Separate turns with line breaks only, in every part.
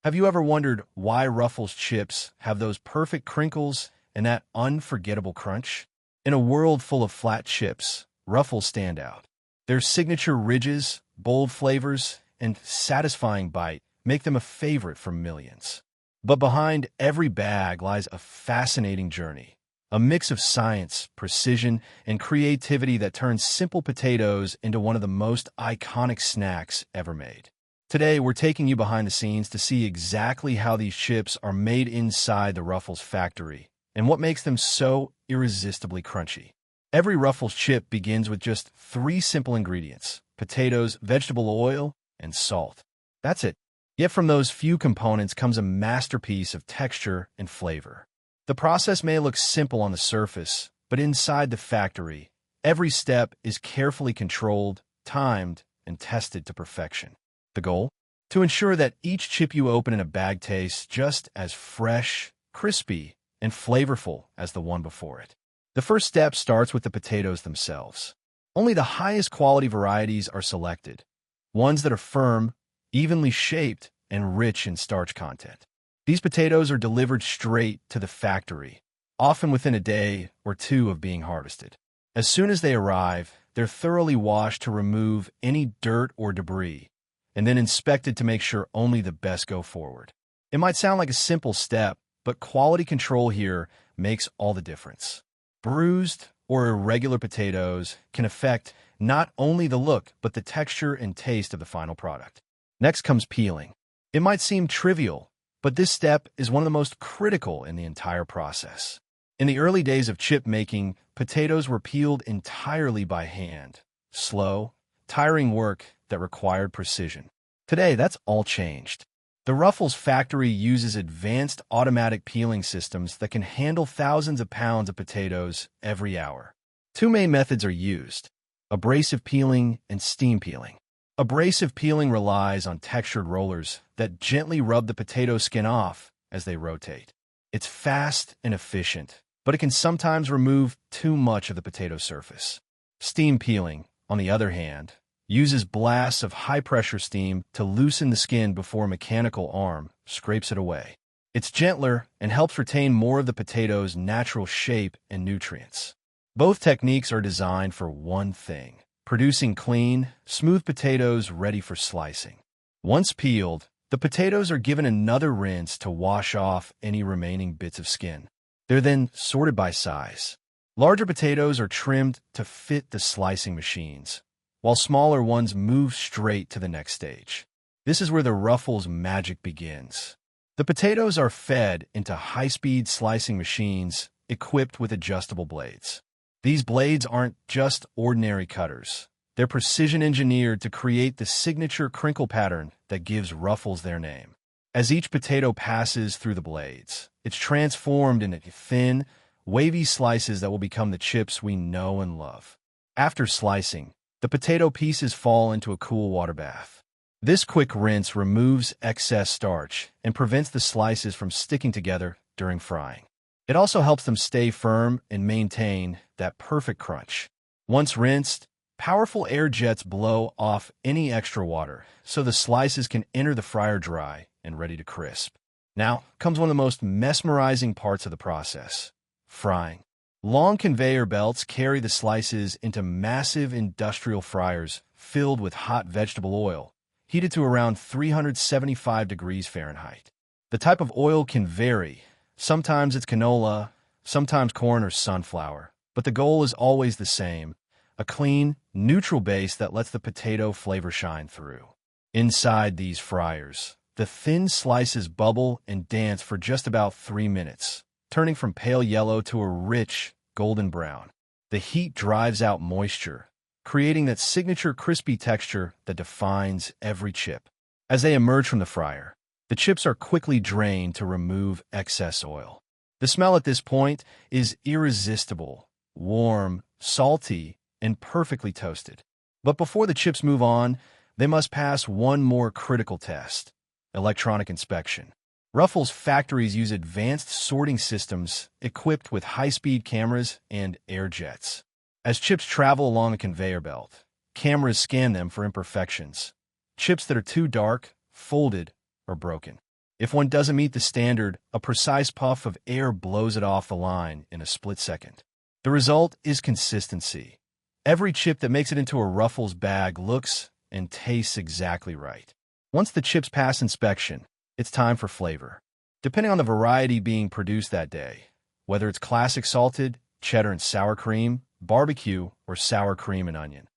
Have you ever wondered why Ruffles chips have those perfect crinkles and that unforgettable crunch? In a world full of flat chips, Ruffles stand out. Their signature ridges, bold flavors, and satisfying bite make them a favorite for millions. But behind every bag lies a fascinating journey, a mix of science, precision, and creativity that turns simple potatoes into one of the most iconic snacks ever made. Today, we're taking you behind the scenes to see exactly how these chips are made inside the Ruffles factory and what makes them so irresistibly crunchy. Every Ruffles chip begins with just three simple ingredients: potatoes, vegetable oil, and salt. That's it. Yet from those few components comes a masterpiece of texture and flavor. The process may look simple on the surface, but inside the factory, every step is carefully controlled, timed, and tested to perfection. The goal? To ensure that each chip you open in a bag tastes just as fresh, crispy, and flavorful as the one before it. The first step starts with the potatoes themselves. Only the highest quality varieties are selected, ones that are firm, evenly shaped, and rich in starch content. These potatoes are delivered straight to the factory, often within a day or two of being harvested. As soon as they arrive, they're thoroughly washed to remove any dirt or debris, and then inspected to make sure only the best go forward. It might sound like a simple step, but quality control here makes all the difference. Bruised or irregular potatoes can affect not only the look, but the texture and taste of the final product. Next comes peeling. It might seem trivial, but this step is one of the most critical in the entire process. In the early days of chip making, potatoes were peeled entirely by hand. Slow, tiring work that required precision. Today, that's all changed. The Ruffles factory uses advanced automatic peeling systems that can handle thousands of pounds of potatoes every hour. Two main methods are used: abrasive peeling and steam peeling. Abrasive peeling relies on textured rollers that gently rub the potato skin off as they rotate. It's fast and efficient, but it can sometimes remove too much of the potato surface. Steam peeling, on the other hand, uses blasts of high-pressure steam to loosen the skin before a mechanical arm scrapes it away. It's gentler and helps retain more of the potato's natural shape and nutrients. Both techniques are designed for one thing: producing clean, smooth potatoes ready for slicing. Once peeled, the potatoes are given another rinse to wash off any remaining bits of skin. They're then sorted by size. Larger potatoes are trimmed to fit the slicing machines, while smaller ones move straight to the next stage. This is where the Ruffles magic begins. The potatoes are fed into high-speed slicing machines equipped with adjustable blades. These blades aren't just ordinary cutters. They're precision-engineered to create the signature crinkle pattern that gives Ruffles their name. As each potato passes through the blades, it's transformed into thin, wavy slices that will become the chips we know and love. After slicing, the potato pieces fall into a cool water bath. This quick rinse removes excess starch and prevents the slices from sticking together during frying. It also helps them stay firm and maintain that perfect crunch. Once rinsed, powerful air jets blow off any extra water, so the slices can enter the fryer dry and ready to crisp. Now comes one of the most mesmerizing parts of the process: frying. Long conveyor belts carry the slices into massive industrial fryers filled with hot vegetable oil, heated to around 375 degrees Fahrenheit. The type of oil can vary. Sometimes it's canola, sometimes corn or sunflower, but the goal is always the same: a clean, neutral base that lets the potato flavor shine through. Inside these fryers, the thin slices bubble and dance for just about 3 minutes, turning from pale yellow to a rich golden brown. The heat drives out moisture, creating that signature crispy texture that defines every chip. As they emerge from the fryer, the chips are quickly drained to remove excess oil. The smell at this point is irresistible: warm, salty, and perfectly toasted. But before the chips move on, they must pass one more critical test: electronic inspection. Ruffles factories use advanced sorting systems equipped with high-speed cameras and air jets. As chips travel along a conveyor belt, cameras scan them for imperfections: chips that are too dark, folded, or broken. If one doesn't meet the standard, a precise puff of air blows it off the line in a split second. The result is consistency. Every chip that makes it into a Ruffles bag looks and tastes exactly right. Once the chips pass inspection, it's time for flavor. Depending on the variety being produced that day, whether it's classic salted, cheddar and sour cream, barbecue, or sour cream and onion,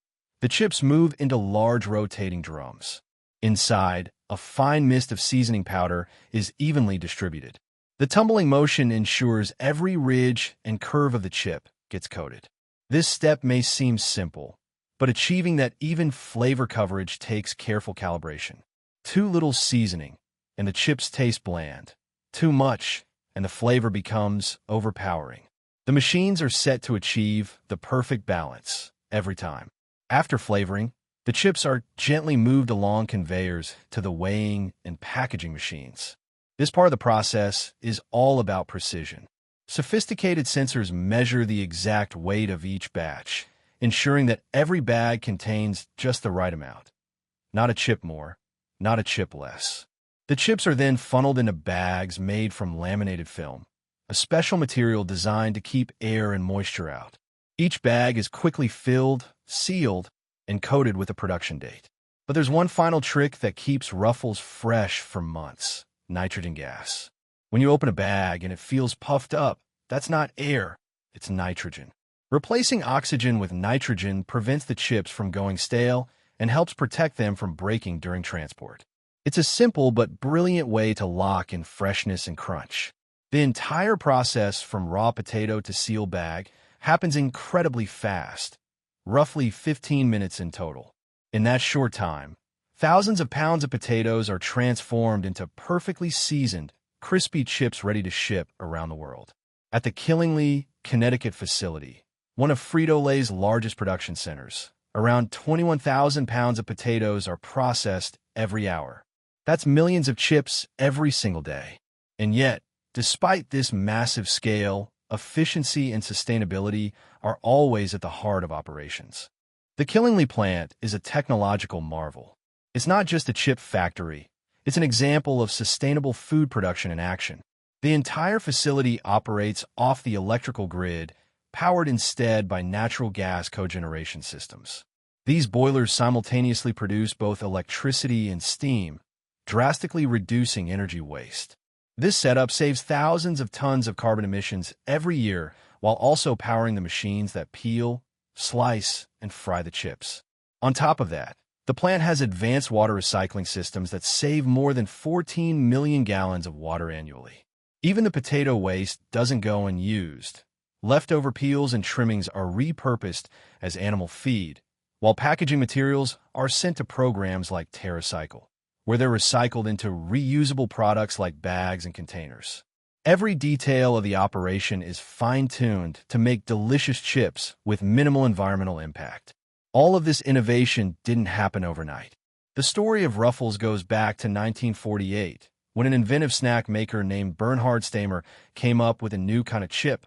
the chips move into large rotating drums. Inside, a fine mist of seasoning powder is evenly distributed. The tumbling motion ensures every ridge and curve of the chip gets coated. This step may seem simple, but achieving that even flavor coverage takes careful calibration. Too little seasoning, and the chips taste bland. Too much, and the flavor becomes overpowering. The machines are set to achieve the perfect balance every time. After flavoring, the chips are gently moved along conveyors to the weighing and packaging machines. This part of the process is all about precision. Sophisticated sensors measure the exact weight of each batch, ensuring that every bag contains just the right amount. Not a chip more, not a chip less. The chips are then funneled into bags made from laminated film, a special material designed to keep air and moisture out. Each bag is quickly filled, sealed, and coated with a production date. But there's one final trick that keeps Ruffles fresh for months: nitrogen gas. When you open a bag and it feels puffed up, that's not air, it's nitrogen. Replacing oxygen with nitrogen prevents the chips from going stale and helps protect them from breaking during transport. It's a simple but brilliant way to lock in freshness and crunch. The entire process from raw potato to seal bag happens incredibly fast, roughly 15 minutes in total. In that short time, thousands of pounds of potatoes are transformed into perfectly seasoned, crispy chips ready to ship around the world. At the Killingly, Connecticut facility, one of Frito-Lay's largest production centers, around 21,000 pounds of potatoes are processed every hour. That's millions of chips every single day. And yet, despite this massive scale, efficiency and sustainability are always at the heart of operations. The Killingly plant is a technological marvel. It's not just a chip factory, it's an example of sustainable food production in action. The entire facility operates off the electrical grid, powered instead by natural gas cogeneration systems. These boilers simultaneously produce both electricity and steam, drastically reducing energy waste. This setup saves thousands of tons of carbon emissions every year while also powering the machines that peel, slice, and fry the chips. On top of that, the plant has advanced water recycling systems that save more than 14 million gallons of water annually. Even the potato waste doesn't go unused. Leftover peels and trimmings are repurposed as animal feed, while packaging materials are sent to programs like TerraCycle, where they're recycled into reusable products like bags and containers. Every detail of the operation is fine-tuned to make delicious chips with minimal environmental impact. All of this innovation didn't happen overnight. The story of Ruffles goes back to 1948, when an inventive snack maker named Bernhard Stamer came up with a new kind of chip,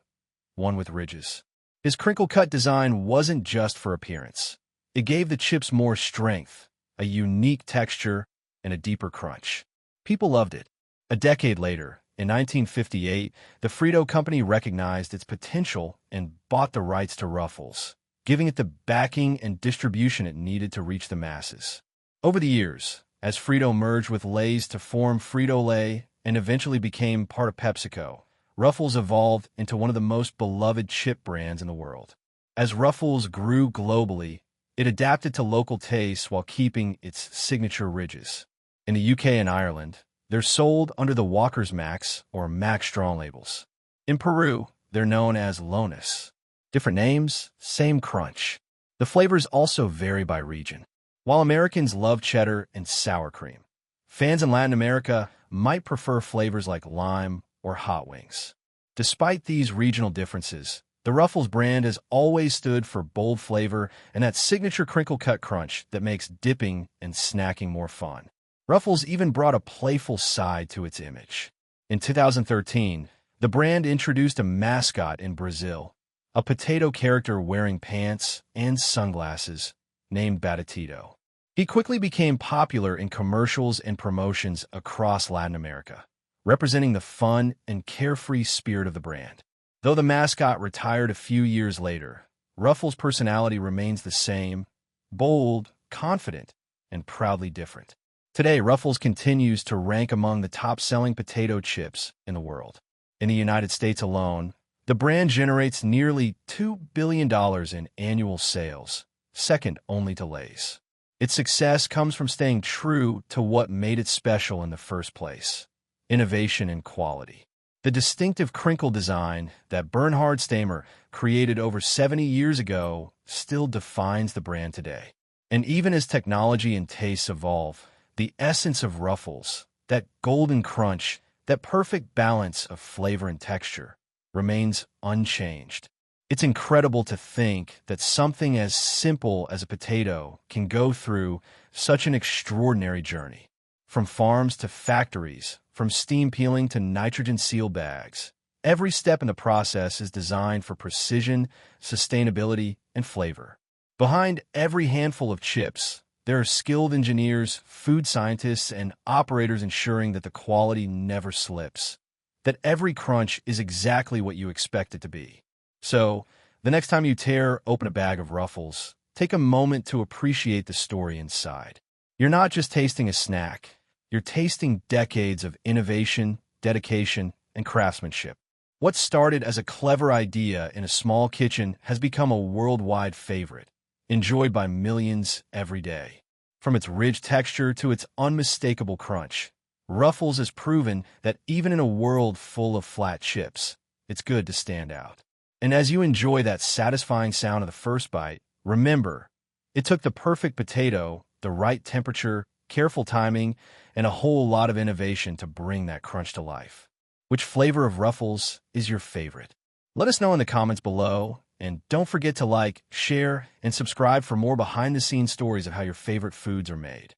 one with ridges. His crinkle-cut design wasn't just for appearance. It gave the chips more strength, a unique texture, and a deeper crunch. People loved it. A decade later, in 1958, the Frito company recognized its potential and bought the rights to Ruffles, giving it the backing and distribution it needed to reach the masses. Over the years, as Frito merged with Lay's to form Frito-Lay and eventually became part of PepsiCo, Ruffles evolved into one of the most beloved chip brands in the world. As Ruffles grew globally, it adapted to local tastes while keeping its signature ridges. In the UK and Ireland, they're sold under the Walker's Max or Max Strong labels. In Peru, they're known as Lonis. Different names, same crunch. The flavors also vary by region. While Americans love cheddar and sour cream, fans in Latin America might prefer flavors like lime or hot wings. Despite these regional differences, the Ruffles brand has always stood for bold flavor and that signature crinkle-cut crunch that makes dipping and snacking more fun. Ruffles even brought a playful side to its image. In 2013, the brand introduced a mascot in Brazil, a potato character wearing pants and sunglasses named Batatito. He quickly became popular in commercials and promotions across Latin America, representing the fun and carefree spirit of the brand. Though the mascot retired a few years later, Ruffles' personality remains the same: bold, confident, and proudly different. Today, Ruffles continues to rank among the top-selling potato chips in the world. In the United States alone, the brand generates nearly $2 billion in annual sales, second only to Lay's. Its success comes from staying true to what made it special in the first place: innovation and quality. The distinctive crinkle design that Bernhard Stamer created over 70 years ago still defines the brand today. And even as technology and tastes evolve, the essence of Ruffles, that golden crunch, that perfect balance of flavor and texture, remains unchanged. It's incredible to think that something as simple as a potato can go through such an extraordinary journey. From farms to factories, from steam peeling to nitrogen seal bags, every step in the process is designed for precision, sustainability, and flavor. Behind every handful of chips, there are skilled engineers, food scientists, and operators ensuring that the quality never slips, that every crunch is exactly what you expect it to be. So, the next time you tear open a bag of Ruffles, take a moment to appreciate the story inside. You're not just tasting a snack, you're tasting decades of innovation, dedication, and craftsmanship. What started as a clever idea in a small kitchen has become a worldwide favorite, enjoyed by millions every day. From its rich texture to its unmistakable crunch, Ruffles has proven that even in a world full of flat chips, it's good to stand out. And as you enjoy that satisfying sound of the first bite, remember, it took the perfect potato, the right temperature, careful timing, and a whole lot of innovation to bring that crunch to life. Which flavor of Ruffles is your favorite? Let us know in the comments below, and don't forget to like, share, and subscribe for more behind-the-scenes stories of how your favorite foods are made.